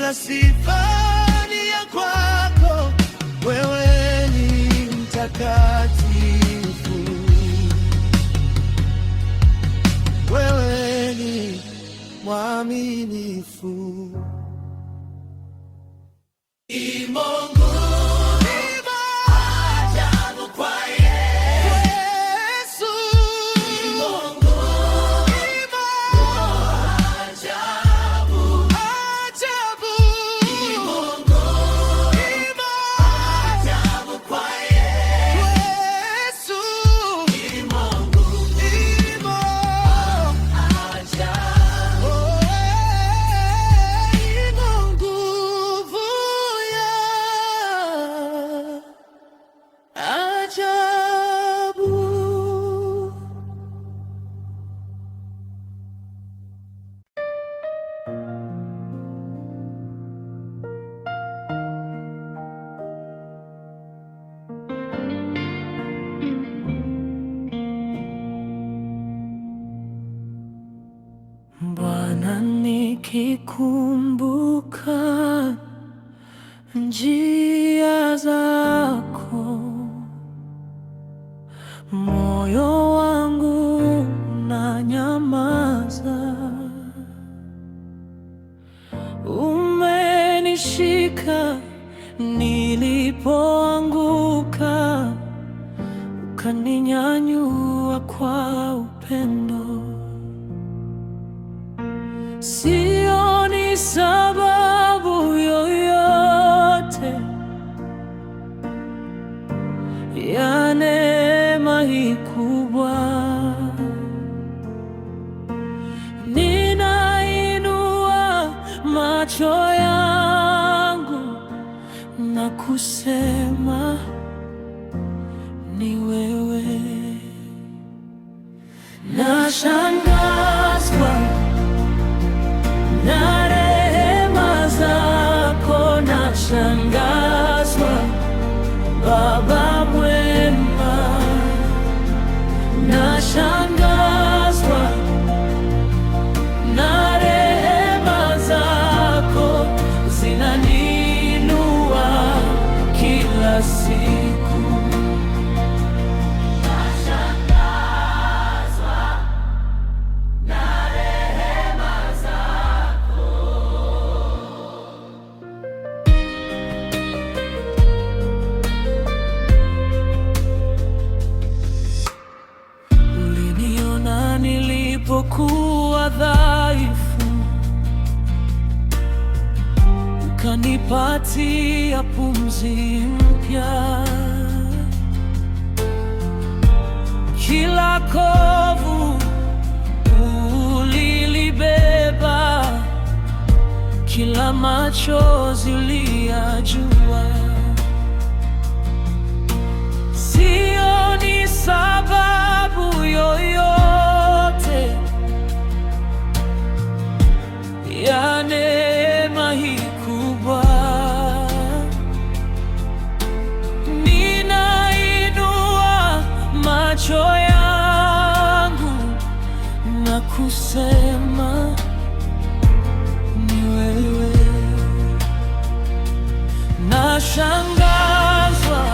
kila sifa ni ya kwako, wewe ni mtakatifu, wewe ni mwaminifu. Bwana, nikikumbuka njia zako, moyo wangu unanyamaza. Umenishika nilipoanguka, ukaninyanyua kwa upendo. Sioni sababu yoyote ya neema hii kubwa. Ninainua macho yangu na kusema ni wewe. Nashangazwa na rehema zako, nashangazwa Baba mwema, nashangazwa na rehema zako, zinaniinua kila siku. Nilipokuwa dhaifu, ukanipatia pumzi mpya. Kila kovu ulilibeba, kila machozi uliyajua. Sioni sababu yoyote ya neema hii kubwa. Ninainua macho yangu na kusema ni wewe. Nashangazwa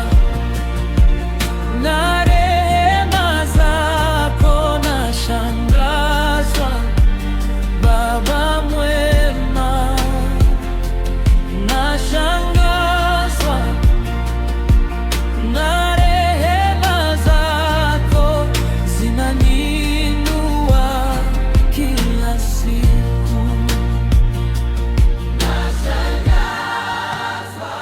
na rehema zako, nashangazwa Baba mwema, nashangazwa na rehema zako, zinaniinua kila siku. Nashangazwa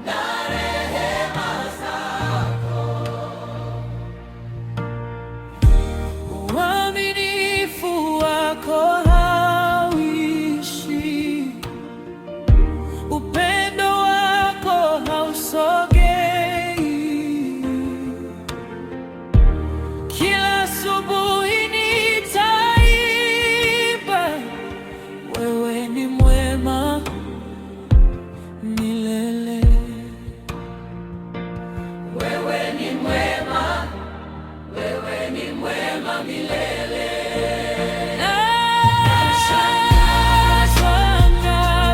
na rehema zako. Uaminifu wako hauishi, upendo wako hausogei. Kila asubuhi nitaimba, wewe ni mwema milele. Wewe ni mwema, wewe ni mwema milele. Nashangazwa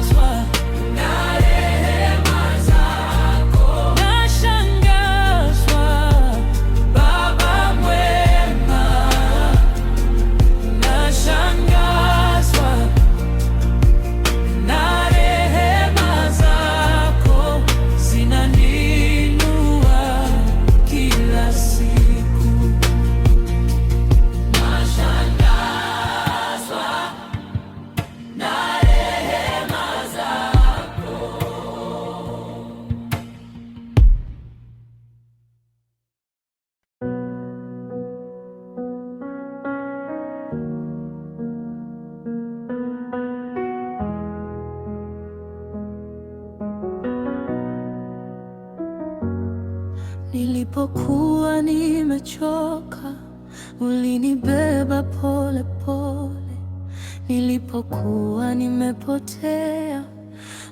Nilipokuwa nimechoka, ulinibeba pole pole. Nilipokuwa nimepotea,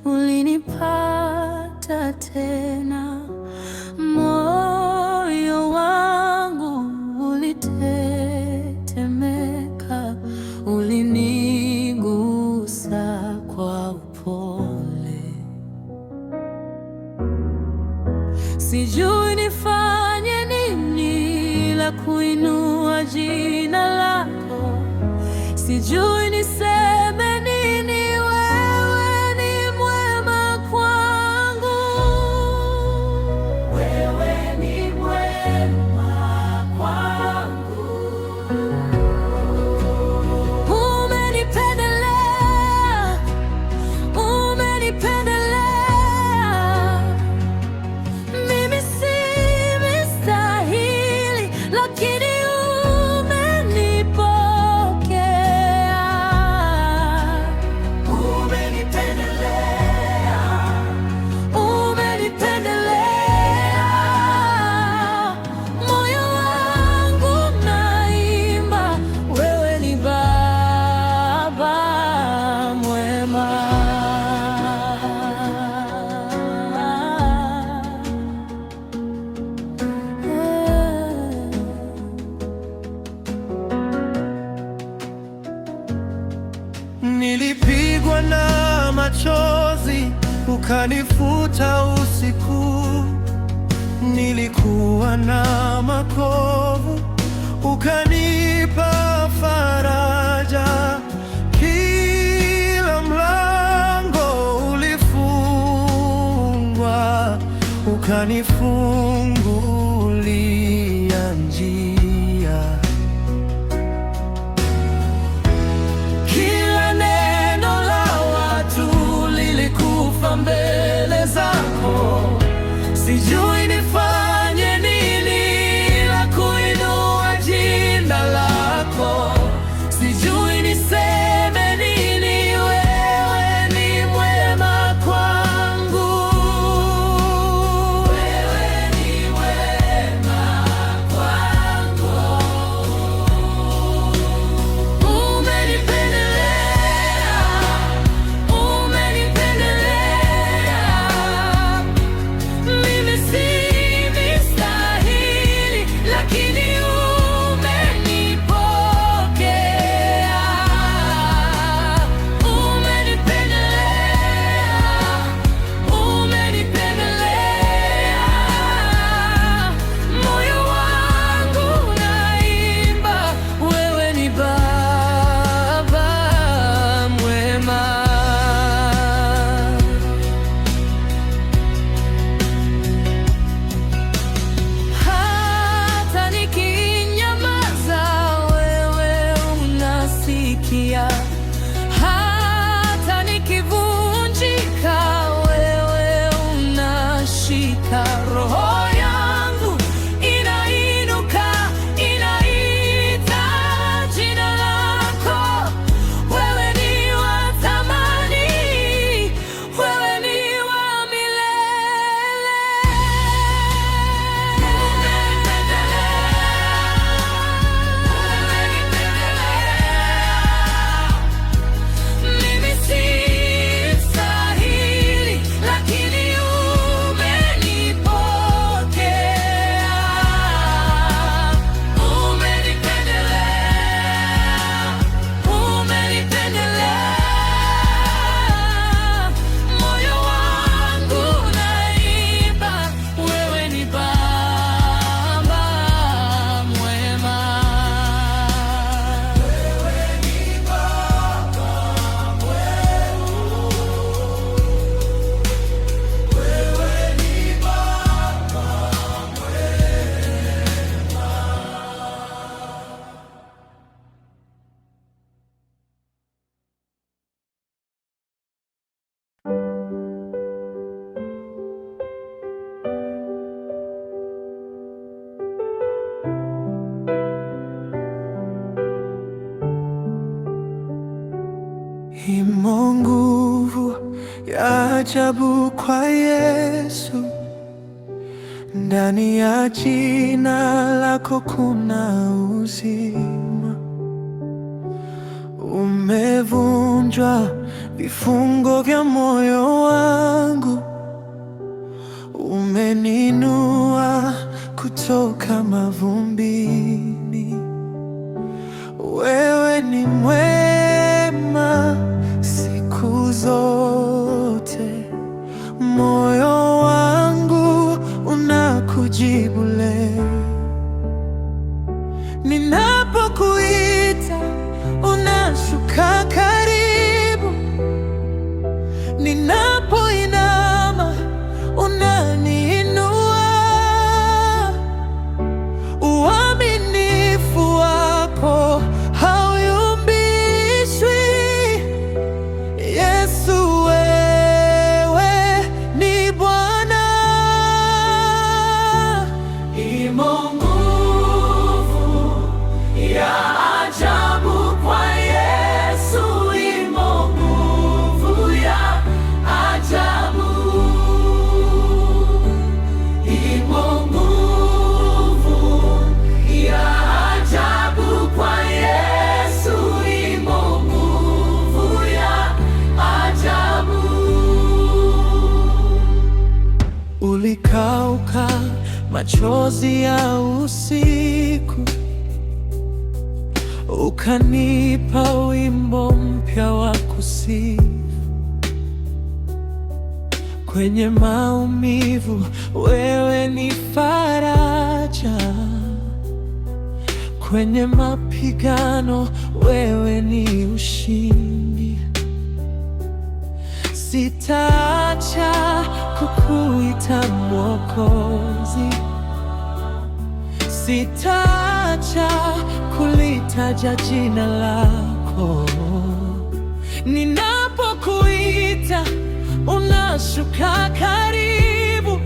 ulinipata tena. Moyo wangu ulitetemeka, ulinigusa kwa upole. Sijui nifanye nini la kuinua jina lako, sijui niseme nini. Wewe ni mwema kwangu, wewe ni mwema kwangu. Umenipendelea, umenipendelea. Mimi si mstahili, lakini nilipigwa na machozi, ukanifuta usiku. Nilikuwa na makovu, ukanipa faraja. Kila mlango ulifungwa, ukanifungulia njia. Mbele zako sijui nifanye nini la kuinua jina lako, sijui niseme nini. Wewe ni mwema kwangu, wewe ni mwema kwangu. Umenipendelea, hata nikivunjika, wewe unashika. Roho yangu inainuka, inaita jina lako. Wewe ni wa thamani, wewe ni wa milele. Imo nguvu ya ajabu kwa Yesu, Ndani ya jina lako kuna uzima. Umevunjwa vifungo vya moyo wangu. Umeninua kutoka mavumbini. Wewe ni mwema siku zote. Moyo wangu unakujibu leo. Ninapokuita unashuka karibu. Ninapoinama unaniinua. Uaminifu wako hauyumbishwi. Yesu, wewe ni Bwana. Imo nguvu ya ajabu kwa Yesu. Imo nguvu ya ajabu. Imo nguvu ya ajabu kwa Yesu. Imo nguvu ya ajabu. Ulikauka machozi ya usiku, ukanipa wimbo mpya wa kusifu. Kwenye maumivu wewe ni faraja. Kwenye mapigano wewe ni ushindi. Sitaacha kukuita Mwokozi. Sitaacha kulitaja jina lako. Ninapokuita unashuka karibu.